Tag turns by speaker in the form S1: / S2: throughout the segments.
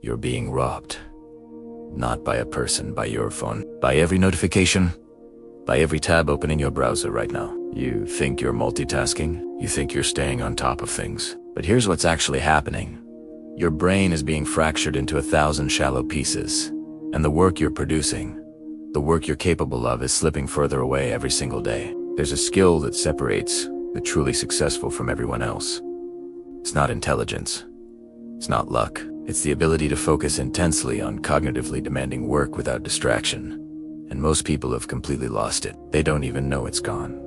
S1: You're being robbed. Not by a person, by your phone, by every notification, by every tab open in your browser right now. You think you're multitasking? You think you're staying on top of things. But here's what's actually happening. Your brain is being fractured into 1,000 shallow pieces, and the work you're producing, the work you're capable of, is slipping further away every single day. There's a skill that separates the truly successful from everyone else. It's not intelligence. It's not luck. It's the ability to focus intensely on cognitively demanding work without distraction. And most people have completely lost it. They don't even know it's gone.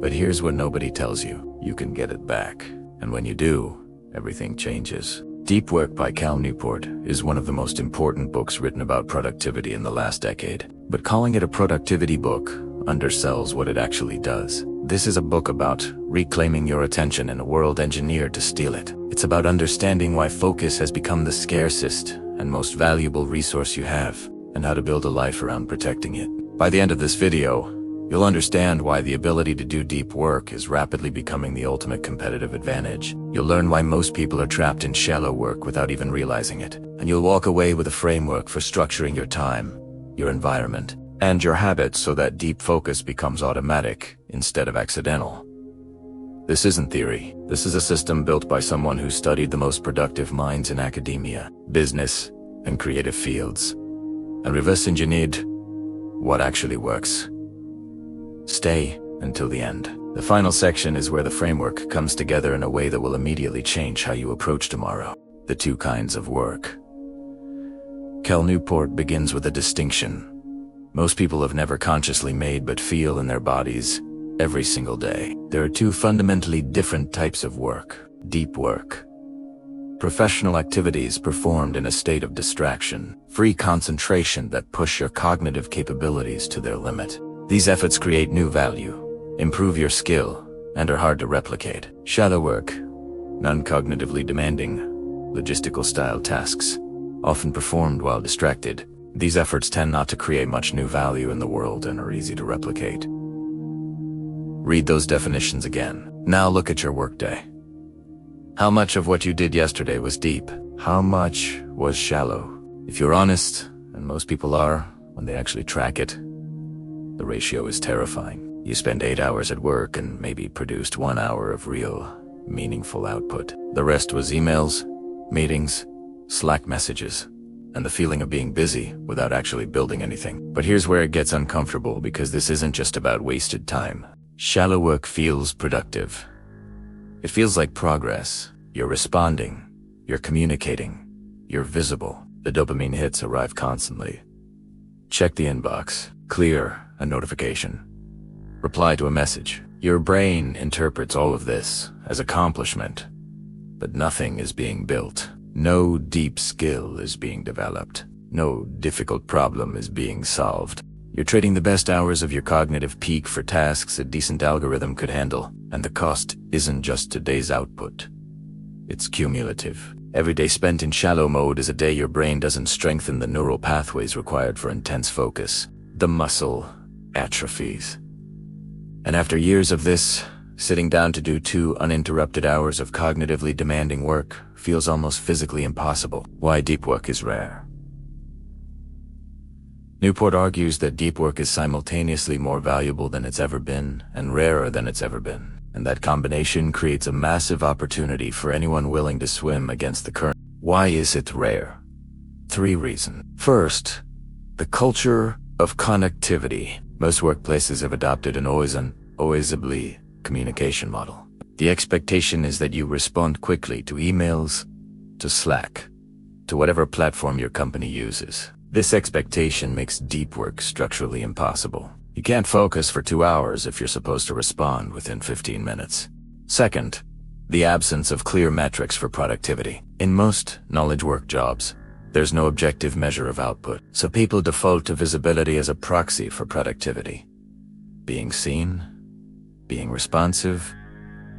S1: But here's what nobody tells you. You can get it back. And when you do, everything changes. Deep Work by Cal Newport is one of the most important books written about productivity in the last decade. But calling it a productivity book undersells what it actually does. This is a book about reclaiming your attention in a world engineered to steal it. It's about understanding why focus has become the scarcest and most valuable resource you have, and how to build a life around protecting it. By the end of this video, you'll understand why the ability to do deep work is rapidly becoming the ultimate competitive advantage. You'll learn why most people are trapped in shallow work without even realizing it. And you'll walk away with a framework for structuring your time, your environment, and your habits so that deep focus becomes automatic instead of accidental. This isn't theory. This is a system built by someone who studied the most productive minds in academia, business, and creative fields, and reverse engineered what actually works. Stay until the end. The final section is where the framework comes together in a way that will immediately change how you approach tomorrow. The two kinds of work. Cal Newport begins with a distinction most people have never consciously made but feel in their bodies every single day. There are two fundamentally different types of work. Deep work. Professional activities performed in a state of distraction, free concentration that push your cognitive capabilities to their limit. These efforts create new value, improve your skill, and are hard to replicate. Shallow work, non-cognitively demanding, logistical-style tasks, often performed while distracted. These efforts tend not to create much new value in the world and are easy to replicate. Read those definitions again. Now look at your workday. How much of what you did yesterday was deep? How much was shallow? If you're honest, and most people are when they actually track it, the ratio is terrifying. You spend 8 hours at work and maybe produced 1 hour of real, meaningful output. The rest was emails, meetings, Slack messages, and the feeling of being busy without actually building anything. But here's where it gets uncomfortable, because this isn't just about wasted time. Shallow work feels productive. It feels like progress. You're responding, you're communicating, you're visible. The dopamine hits arrive constantly. Check the inbox, clear a notification, reply to a message. Your brain interprets all of this as accomplishment, but nothing is being built. No deep skill is being developed. No difficult problem is being solved. You're trading the best hours of your cognitive peak for tasks a decent algorithm could handle, and the cost isn't just today's output. It's cumulative. Every day spent in shallow mode is a day your brain doesn't strengthen the neural pathways required for intense focus. The muscle atrophies. And after years of this, sitting down to do 2 uninterrupted hours of cognitively demanding work feels almost physically impossible. Why deep work is rare. Newport argues that deep work is simultaneously more valuable than it's ever been and rarer than it's ever been. And that combination creates a massive opportunity for anyone willing to swim against the current. Why is it rare? 3 reasons. First, the culture of connectivity. Most workplaces have adopted an always-able communication model. The expectation is that you respond quickly to emails, to Slack, to whatever platform your company uses. This expectation makes deep work structurally impossible. You can't focus for 2 hours if you're supposed to respond within 15 minutes. Second, the absence of clear metrics for productivity. In most knowledge work jobs, there's no objective measure of output, so people default to visibility as a proxy for productivity. Being seen, being responsive,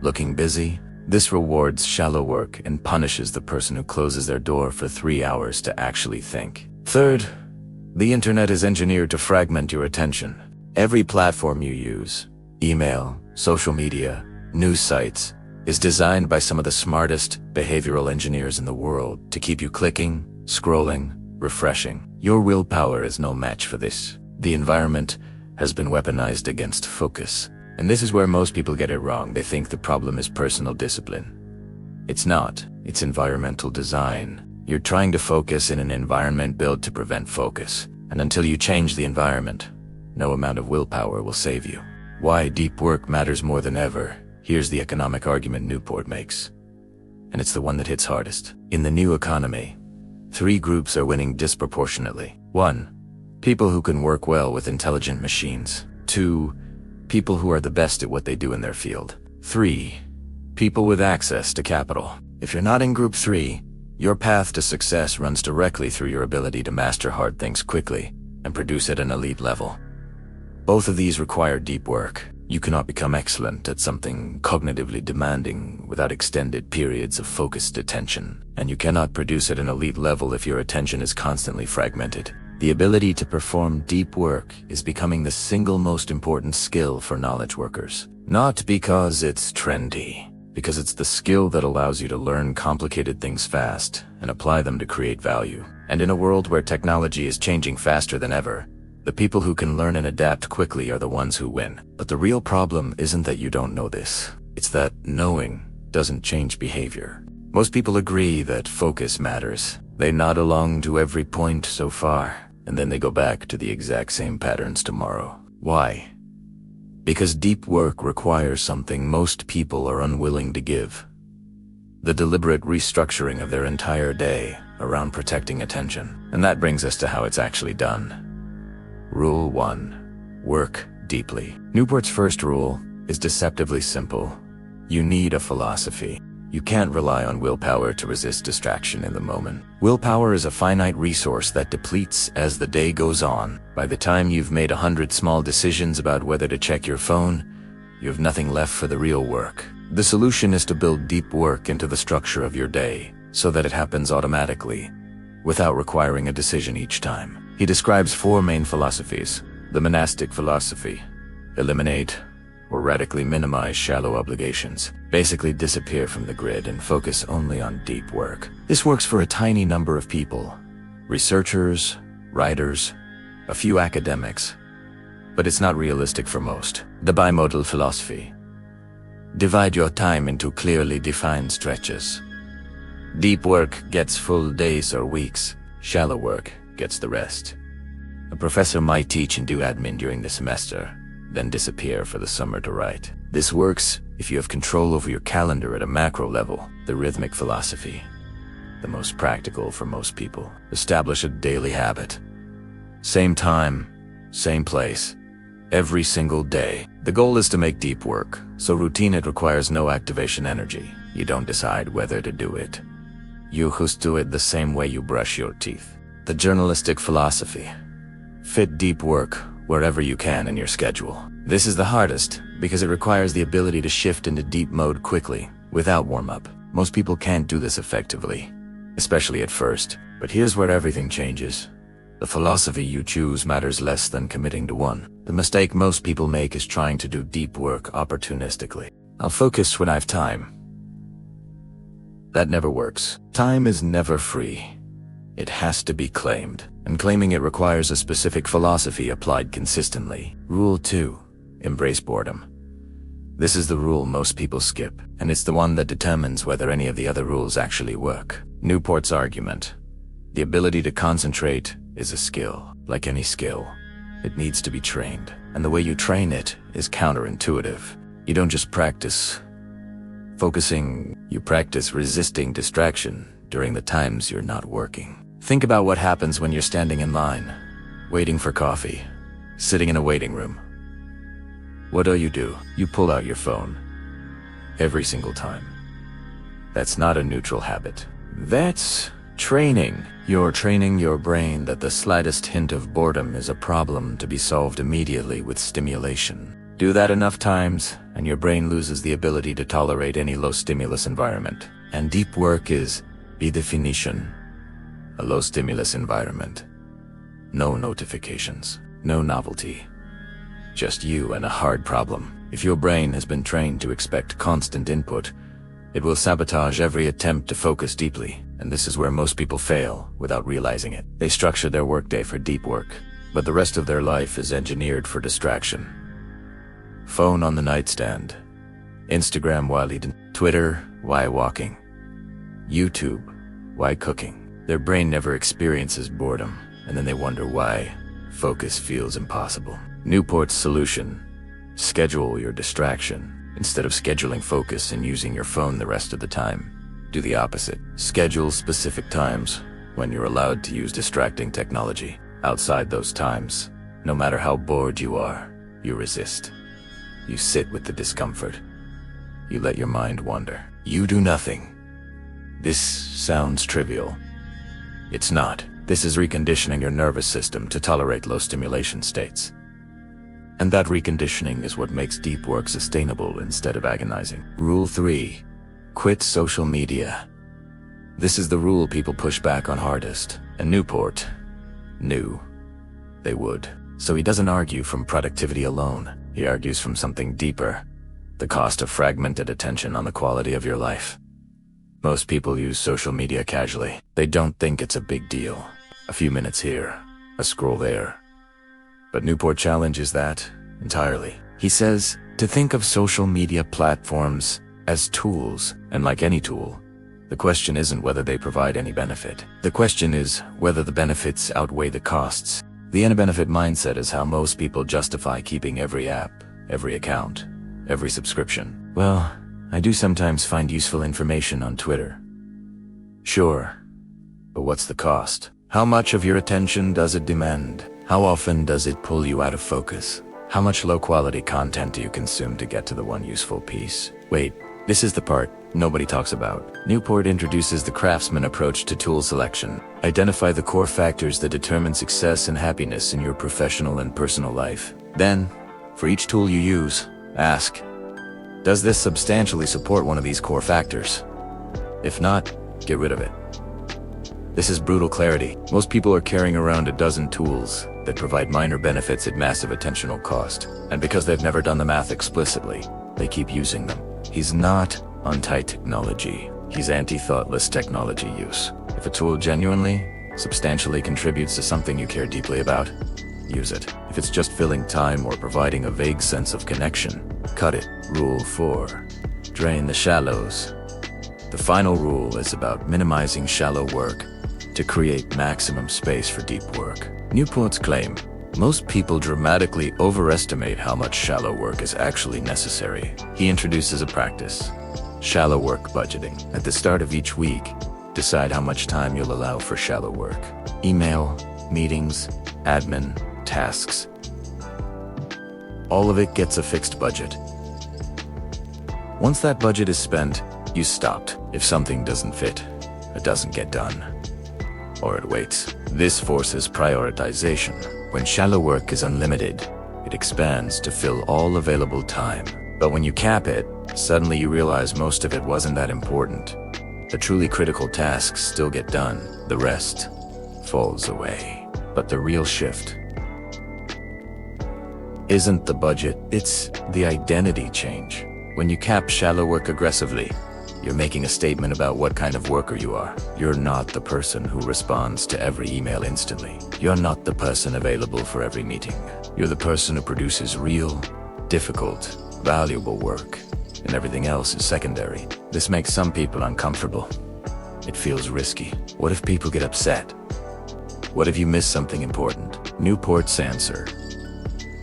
S1: looking busy. This rewards shallow work and punishes the person who closes their door for 3 hours to actually think. Third, the internet is engineered to fragment your attention. Every platform you use, email, social media, news sites, is designed by some of the smartest behavioral engineers in the world to keep you clicking, scrolling, refreshing. Your willpower is no match for this. The environment has been weaponized against focus. And this is where most people get it wrong. They think the problem is personal discipline. It's not. It's environmental design. You're trying to focus in an environment built to prevent focus. And until you change the environment, no amount of willpower will save you. Why deep work matters more than ever. Here's the economic argument Newport makes. And it's the one that hits hardest. In the new economy, 3 groups are winning disproportionately. 1. People who can work well with intelligent machines. 2. People who are the best at what they do in their field. 3. People with access to capital. If you're not in group 3, your path to success runs directly through your ability to master hard things quickly and produce at an elite level. Both of these require deep work. You cannot become excellent at something cognitively demanding without extended periods of focused attention, and you cannot produce at an elite level if your attention is constantly fragmented. The ability to perform deep work is becoming the single most important skill for knowledge workers. Not because it's trendy, because it's the skill that allows you to learn complicated things fast and apply them to create value. And in a world where technology is changing faster than ever, the people who can learn and adapt quickly are the ones who win. But the real problem isn't that you don't know this. It's that knowing doesn't change behavior. Most people agree that focus matters. They nod along to every point so far, and then they go back to the exact same patterns tomorrow. Why? Because deep work requires something most people are unwilling to give: the deliberate restructuring of their entire day around protecting attention. And that brings us to how it's actually done. Rule 1. Work deeply. Newport's first rule is deceptively simple. You need a philosophy. You can't rely on willpower to resist distraction in the moment. Willpower is a finite resource that depletes as the day goes on. By the time you've made 100 small decisions about whether to check your phone, you have nothing left for the real work. The solution is to build deep work into the structure of your day so that it happens automatically, without requiring a decision each time. He describes 4 main philosophies. The monastic philosophy: eliminate or radically minimize shallow obligations. Basically disappear from the grid and focus only on deep work. This works for a tiny number of people: researchers, writers, a few academics. But it's not realistic for most. The bimodal philosophy: divide your time into clearly defined stretches. Deep work gets full days or weeks. Shallow work gets the rest. A professor might teach and do admin during the semester, then disappear for the summer to write. This works if you have control over your calendar at a macro level. The rhythmic philosophy: the most practical for most people. Establish a daily habit. Same time, same place, every single day. The goal is to make deep work, so routine it requires no activation energy. You don't decide whether to do it. You just do it the same way you brush your teeth. The journalistic philosophy: fit deep work wherever you can in your schedule. This is the hardest because it requires the ability to shift into deep mode quickly, without warm-up. Most people can't do this effectively, especially at first. But here's where everything changes. The philosophy you choose matters less than committing to one. The mistake most people make is trying to do deep work opportunistically. I'll focus when I have time. That never works. Time is never free. It has to be claimed, and claiming it requires a specific philosophy applied consistently. Rule 2. Embrace boredom. This is the rule most people skip, and it's the one that determines whether any of the other rules actually work. Newport's argument: the ability to concentrate is a skill. Like any skill, it needs to be trained, and the way you train it is counterintuitive. You don't just practice focusing, you practice resisting distraction during the times you're not working. Think about what happens when you're standing in line, waiting for coffee, sitting in a waiting room. What do? You pull out your phone. Every single time. That's not a neutral habit. That's training. You're training your brain that the slightest hint of boredom is a problem to be solved immediately with stimulation. Do that enough times, and your brain loses the ability to tolerate any low-stimulus environment. And deep work is, by definition, a low-stimulus environment. No notifications, no novelty. Just you and a hard problem. If your brain has been trained to expect constant input, It will sabotage every attempt to focus deeply, and this is where most people fail without realizing it. They structure their workday for deep work, but the rest of their life is engineered for distraction. Phone on the nightstand, Instagram while eating, Twitter while walking, YouTube while cooking. Their brain never experiences boredom, and then they wonder why focus feels impossible. Newport's solution: schedule your distraction. Instead of scheduling focus and using your phone the rest of the time, do the opposite. Schedule specific times when you're allowed to use distracting technology. Outside those times, no matter how bored you are, you resist. You sit with the discomfort. You let your mind wander. You do nothing. This sounds trivial. It's not. This is reconditioning your nervous system to tolerate low stimulation states. And that reconditioning is what makes deep work sustainable instead of agonizing. Rule 3. Quit social media. This is the rule people push back on hardest, and Newport knew they would. So he doesn't argue from productivity alone. He argues from something deeper: the cost of fragmented attention on the quality of your life. Most people use social media casually. They don't think it's a big deal. A few minutes here, a scroll there. But Newport challenges that entirely. He says to think of social media platforms as tools, and like any tool, the question isn't whether they provide any benefit. The question is whether the benefits outweigh the costs. The any-benefit mindset is how most people justify keeping every app, every account, every subscription. Well, I do sometimes find useful information on Twitter. Sure, but what's the cost? How much of your attention does it demand? How often does it pull you out of focus? How much low-quality content do you consume to get to the one useful piece? Wait, this is the part nobody talks about. Newport introduces the craftsman approach to tool selection. Identify the core factors that determine success and happiness in your professional and personal life. Then, for each tool you use, ask, does this substantially support one of these core factors? If not, get rid of it. This is brutal clarity. Most people are carrying around a dozen tools that provide minor benefits at massive attentional cost. And because they've never done the math explicitly, they keep using them. He's not anti-technology. He's anti-thoughtless technology use. If a tool genuinely, substantially contributes to something you care deeply about, use it. If it's just filling time or providing a vague sense of connection, cut it. Rule 4. Drain the shallows. The final rule is about minimizing shallow work to create maximum space for deep work. Newport's claim: most people dramatically overestimate how much shallow work is actually necessary. He introduces a practice: shallow work budgeting. At the start of each week, decide how much time you'll allow for shallow work. Email, meetings, admin, tasks. All of it gets a fixed budget. Once that budget is spent, you stopped. If something doesn't fit, it doesn't get done, or it waits. This forces prioritization. When shallow work is unlimited, it expands to fill all available time. But when you cap it, suddenly you realize most of it wasn't that important. The truly critical tasks still get done. The rest falls away. But the real shift isn't the budget, it's the identity change. When you cap shallow work aggressively, you're making a statement about what kind of worker you are. You're not the person who responds to every email instantly. You're not the person available for every meeting. You're the person who produces real, difficult, valuable work, and everything else is secondary. This makes some people uncomfortable. It feels risky. What if people get upset? What if you miss something important? Newport's answer: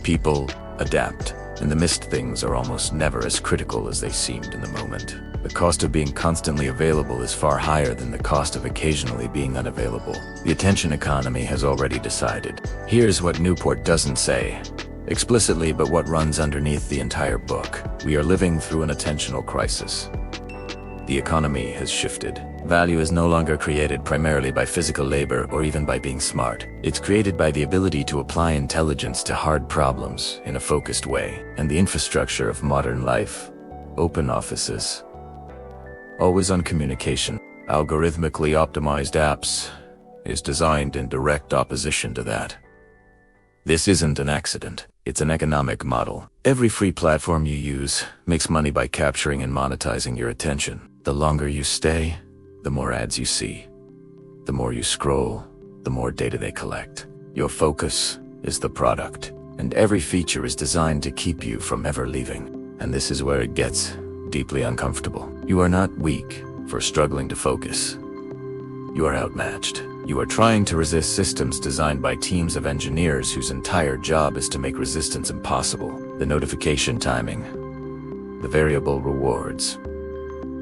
S1: people adapt, and the missed things are almost never as critical as they seemed in the moment. The cost of being constantly available is far higher than the cost of occasionally being unavailable. The attention economy has already decided. Here's what Newport doesn't say explicitly, but what runs underneath the entire book. We are living through an attentional crisis. The economy has shifted. Value is no longer created primarily by physical labor or even by being smart. It's created by the ability to apply intelligence to hard problems in a focused way. And the infrastructure of modern life, open offices, always-on communication, algorithmically optimized apps, is designed in direct opposition to that. This isn't an accident. It's an economic model. Every free platform you use makes money by capturing and monetizing your attention. The longer you stay, the more ads you see. The more you scroll, the more data they collect. Your focus is the product, and every feature is designed to keep you from ever leaving. And this is where it gets deeply uncomfortable. You are not weak for struggling to focus. You are outmatched. You are trying to resist systems designed by teams of engineers whose entire job is to make resistance impossible. The notification timing, the variable rewards,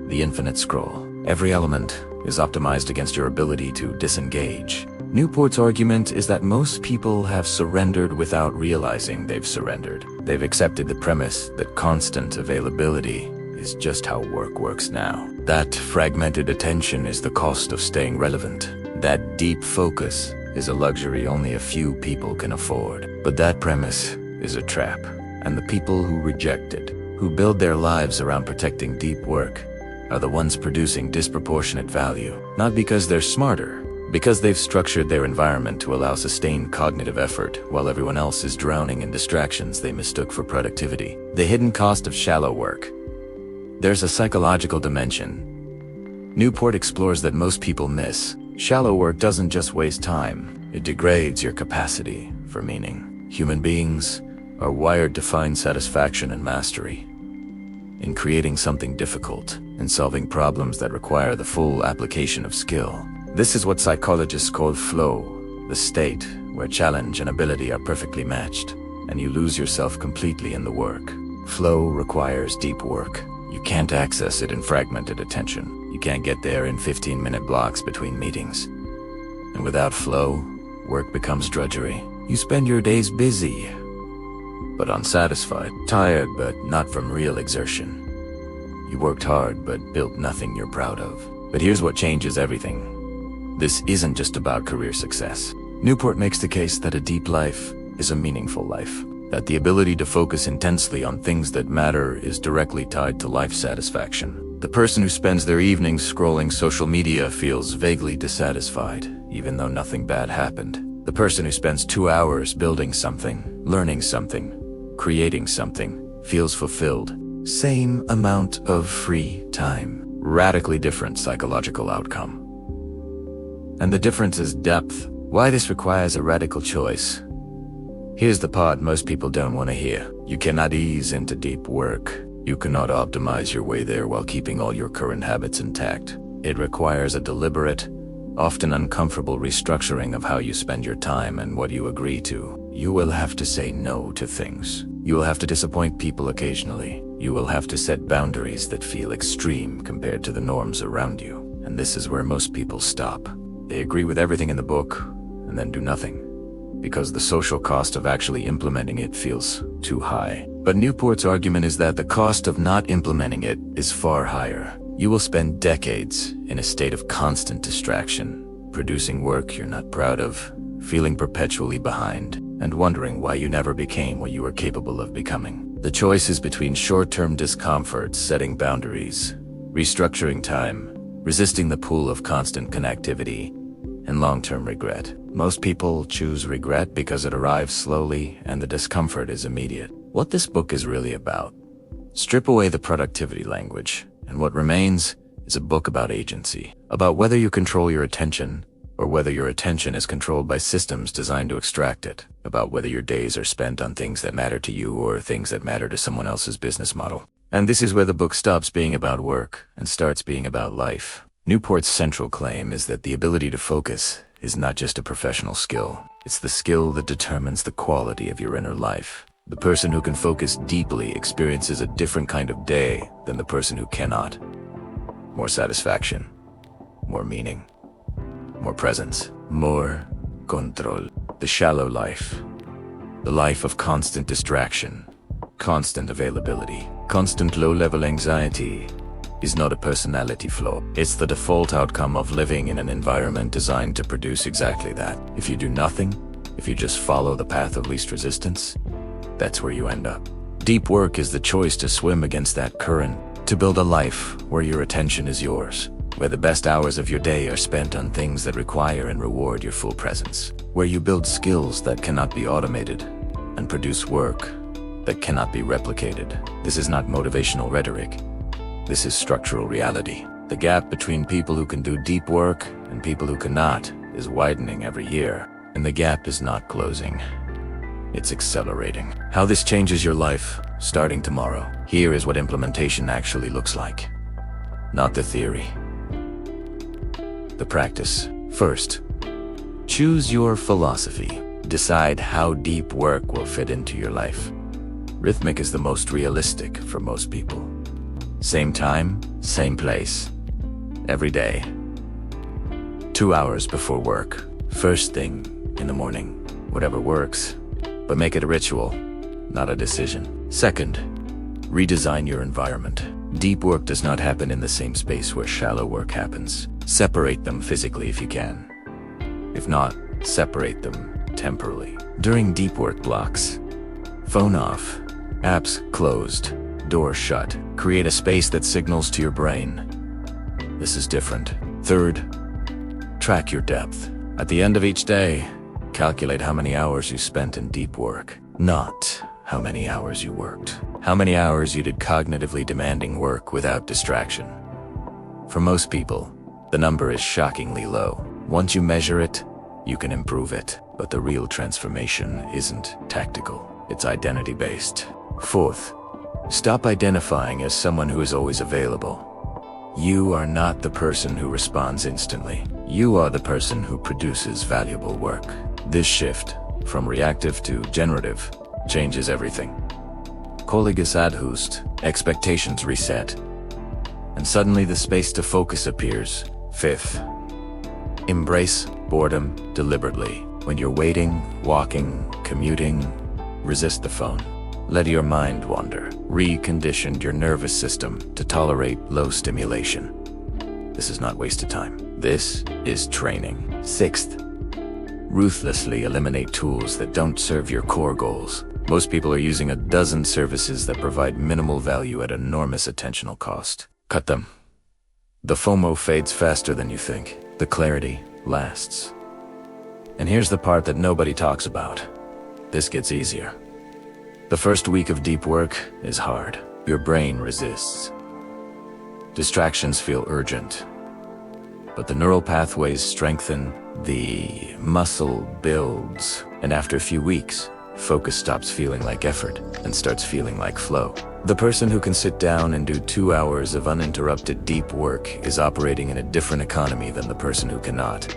S1: the infinite scroll. Every element is optimized against your ability to disengage. Newport's argument is that most people have surrendered without realizing they've surrendered. They've accepted the premise that constant availability is just how work works now. That fragmented attention is the cost of staying relevant. That deep focus is a luxury only a few people can afford. But that premise is a trap, and the people who reject it, who build their lives around protecting deep work, are the ones producing disproportionate value. Not because they're smarter, because they've structured their environment to allow sustained cognitive effort while everyone else is drowning in distractions they mistook for productivity. The hidden cost of shallow work. There's a psychological dimension Newport explores that most people miss. Shallow work doesn't just waste time, it degrades your capacity for meaning. Human beings are wired to find satisfaction and mastery in creating something difficult and solving problems that require the full application of skill. This is what psychologists call flow, the state where challenge and ability are perfectly matched, and you lose yourself completely in the work. Flow requires deep work. You can't access it in fragmented attention. You can't get there in 15-minute blocks between meetings. And without flow, work becomes drudgery. You spend your days busy, but unsatisfied, tired but not from real exertion. You worked hard but built nothing you're proud of. But here's what changes everything. This isn't just about career success. Newport makes the case that a deep life is a meaningful life, that the ability to focus intensely on things that matter is directly tied to life satisfaction. The person who spends their evenings scrolling social media feels vaguely dissatisfied, even though nothing bad happened. The person who spends 2 hours building something, learning something, creating something, feels fulfilled. Same amount of free time. Radically different psychological outcome. And the difference is depth. Why this requires a radical choice. Here's the part most people don't want to hear. You cannot ease into deep work. You cannot optimize your way there while keeping all your current habits intact. It requires a deliberate, often uncomfortable restructuring of how you spend your time and what you agree to. You will have to say no to things. You will have to disappoint people occasionally. You will have to set boundaries that feel extreme compared to the norms around you. And this is where most people stop. They agree with everything in the book and then do nothing, because the social cost of actually implementing it feels too high. But Newport's argument is that the cost of not implementing it is far higher. You will spend decades in a state of constant distraction, producing work you're not proud of, feeling perpetually behind, and wondering why you never became what you were capable of becoming. The choice is between short-term discomfort, setting boundaries, restructuring time, resisting the pull of constant connectivity, and long-term regret. Most people choose regret because it arrives slowly and the discomfort is immediate. What this book is really about. Strip away the productivity language, and what remains is a book about agency, about whether you control your attention or whether your attention is controlled by systems designed to extract it, about whether your days are spent on things that matter to you or things that matter to someone else's business model. And this is where the book stops being about work and starts being about life. Newport's central claim is that the ability to focus is not just a professional skill. It's the skill that determines the quality of your inner life. The person who can focus deeply experiences a different kind of day than the person who cannot. More satisfaction, more meaning, more presence, more control. The shallow life, the life of constant distraction, constant availability, constant low-level anxiety, is not a personality flaw. It's the default outcome of living in an environment designed to produce exactly that. If you do nothing, if you just follow the path of least resistance, that's where you end up. Deep work is the choice to swim against that current, to build a life where your attention is yours, where the best hours of your day are spent on things that require and reward your full presence, where you build skills that cannot be automated and produce work that cannot be replicated. This is not motivational rhetoric. This is structural reality. The gap between people who can do deep work and people who cannot is widening every year, and the gap is not closing. It's accelerating. How this changes your life, starting tomorrow. Here is what implementation actually looks like. Not the theory. The practice. First, choose your philosophy. Decide how deep work will fit into your life. Rhythmic is the most realistic for most people. Same time, same place. Every day. 2 hours before work. First thing in the morning. Whatever works. But make it a ritual, not a decision. Second, redesign your environment. Deep work does not happen in the same space where shallow work happens. Separate them physically if you can. If not, separate them temporally. During deep work blocks, phone off, apps closed, door shut. Create a space that signals to your brain. This is different. Third, track your depth. At the end of each day, calculate how many hours you spent in deep work. Not how many hours you worked. How many hours you did cognitively demanding work without distraction. For most people, the number is shockingly low. Once you measure it, you can improve it. But the real transformation isn't tactical. It's identity-based. Fourth, stop identifying as someone who is always available. You are not the person who responds instantly. You are the person who produces valuable work. This shift, from reactive to generative, changes everything. Colleges adjust, expectations reset, and suddenly the space to focus appears. Fifth, embrace boredom deliberately. When you're waiting, walking, commuting, resist the phone. Let your mind wander. Recondition your nervous system to tolerate low stimulation. This is not wasted time. This is training. Sixth, ruthlessly eliminate tools that don't serve your core goals. Most people are using a dozen services that provide minimal value at enormous attentional cost. Cut them. The FOMO fades faster than you think. The clarity lasts. And here's the part that nobody talks about. This gets easier. The first week of deep work is hard. Your brain resists. Distractions feel urgent. But the neural pathways strengthen, the muscle builds, and after a few weeks, focus stops feeling like effort and starts feeling like flow. The person who can sit down and do 2 hours of uninterrupted deep work is operating in a different economy than the person who cannot.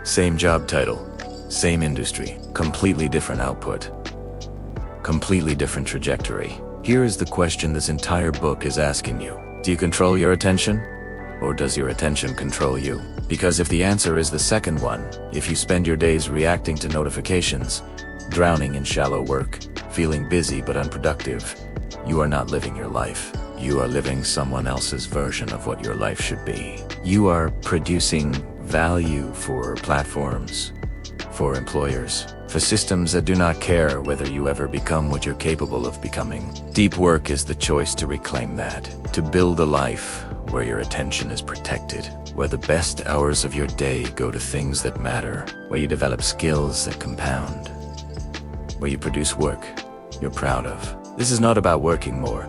S1: Same job title, same industry, completely different output, completely different trajectory. Here is the question this entire book is asking you. Do you control your attention? Or does your attention control you? Because if the answer is the second one, if you spend your days reacting to notifications, drowning in shallow work, feeling busy but unproductive, you are not living your life. You are living someone else's version of what your life should be. You are producing value for platforms, for employers, for systems that do not care whether you ever become what you're capable of becoming. Deep work is the choice to reclaim that, to build a life where your attention is protected, where the best hours of your day go to things that matter, where you develop skills that compound, where you produce work you're proud of. This is not about working more.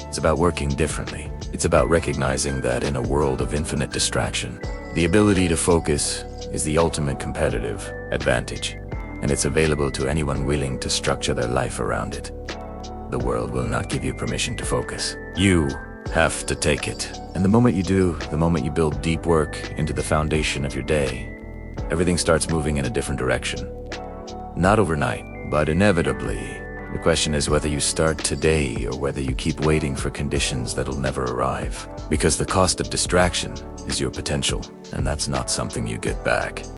S1: It's about working differently. It's about recognizing that in a world of infinite distraction, the ability to focus is the ultimate competitive advantage, and it's available to anyone willing to structure their life around it. The world will not give you permission to focus. You have to take it. And the moment you do, the moment you build deep work into the foundation of your day, everything starts moving in a different direction. Not overnight, but inevitably. The question is whether you start today or whether you keep waiting for conditions that'll never arrive. Because the cost of distraction is your potential, and that's not something you get back.